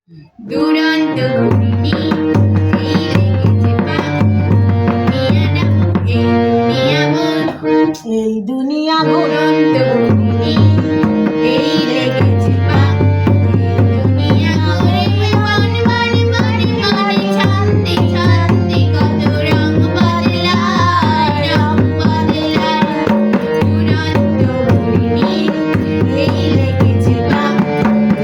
দুরন্ত ঘূর্ণি এই লেগেছে পাক এই দুনিয়া দুরন্ত ঘূর্ণি এই লেগেছে পাক দুনিয়া ঘুরে বন বন বন বন ছন্দে ছন্দে কত রং বদলায় দুরন্ত ঘূর্ণি এই লেগেছে পাক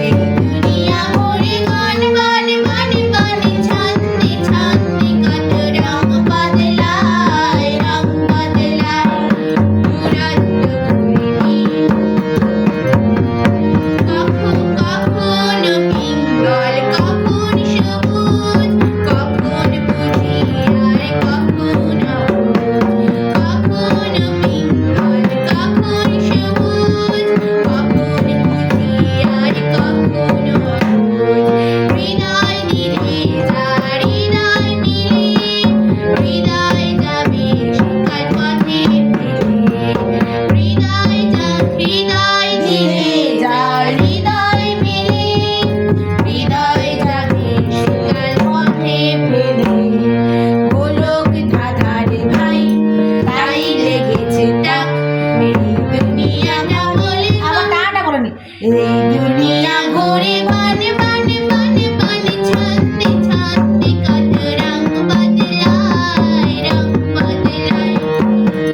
এই দুনিয়া ঘুরে বন বন বন বন ছন্দে ছন্দে কত রং বদলায় দুরন্ত ঘূর্ণি কখনো পিঙ্গল কখন সবুজ কখন বুঝি আর কখন কখনো পিঙ্গল কখন সবুজ কখন বুঝি আর কখন হৃদয় নিরে যা হৃদয় মিলে হৃদয় যাবে শিকার পথে ফেলে হৃদয় নিরে যা হৃদয় মিলে হৃদয় যাবে শিকার পথে ফেলে গোলক ধাঁধার ভাই তাই লেগেছে টাক এই দুনিয়া না বলে আবার টাটা বলেনি এই দুনিয়া ঘুরে বন বন বন বন ছন্দে ছন্দে কত রং বদলায়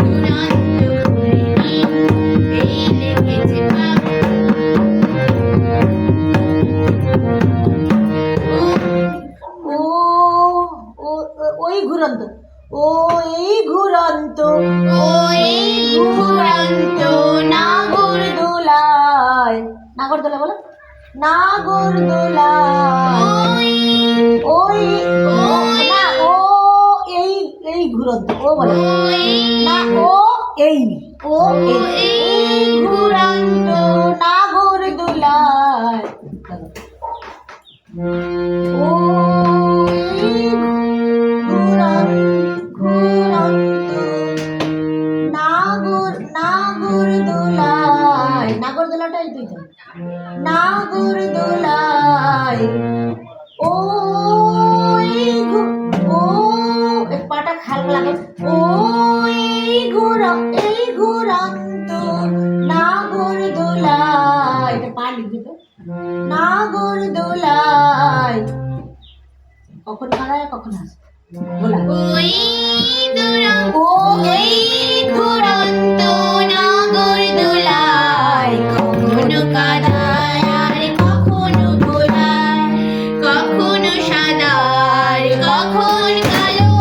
দুরন্ত ঘূর্ণি এই লেগেছে পাক ও ও ওই ঘুরন্ত ও এই ঘুরন্ত ওই ঘুরন্ত নাগরদোলায় নাগরদোলা বলো নাগরদোলায় ওই ওই না ও এই এই ঘুরন্ত ও বলো ওই না ও এই ও এই ঘুরন্ত নাগরদোলায় ও এই ঘুরন্ত নাগরদোলায় নাগরদোলাটাই তুই তো নাগরদোলায় ও ও পাটা হালকা লাগে ও এই ঘুরন্ত নাগরদোলায় এটা পা লিখবি তো নাগরদোলায় কখন হারায় কখন হাসে বলা ওই দুরন্ত ও ওই ঘুরন্ত নাগরদোলায় কখনো কাদায় আর কখনো ঘোলায় কখনো সাদা আর কখন কালো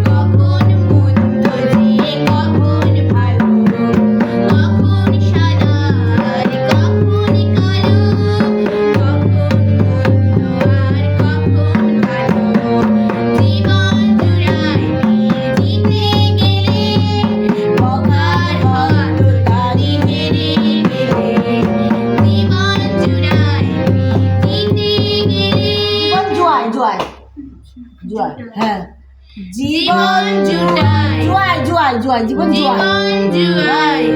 কখন মন্দ যে কখন ভালো কখন সাদা আর কখন কালো কখন মন্দ আর কখন ভালো জীবন জুড়ায় জিতে গেলে বকার হাত তারি মেরে গেলে জীবন জুড়ায় জিতে গেলে জীবন জুয়ায় হ্যাঁ জীবন জুড়ায় জুয়ায় জীবন জুয়ায় জীবন জুড়ায়